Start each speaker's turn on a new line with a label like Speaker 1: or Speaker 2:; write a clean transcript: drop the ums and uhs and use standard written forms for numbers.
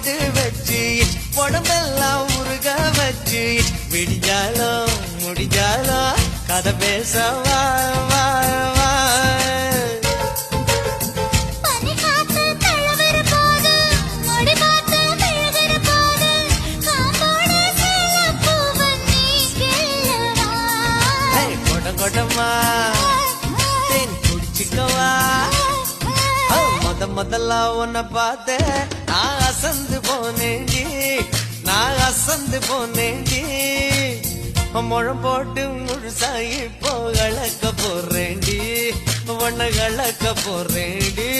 Speaker 1: போட்டு வச்சு உடம்பெல்லாம் உருக வச்சு விடிஞ்சாலும் முடிஞ்சாலும் கதை பேச வா வா வா கொடமா தேன் குடிச்சுக்கவா முதல்ல உன்னை பார்த்த நான் அசந்து போனேண்டி நான் அசந்து போனேண்டி முழம் போட்டு முழுசாயி இப்போ கலக்க போறேண்டி உன்னை கலக்க போறேண்டி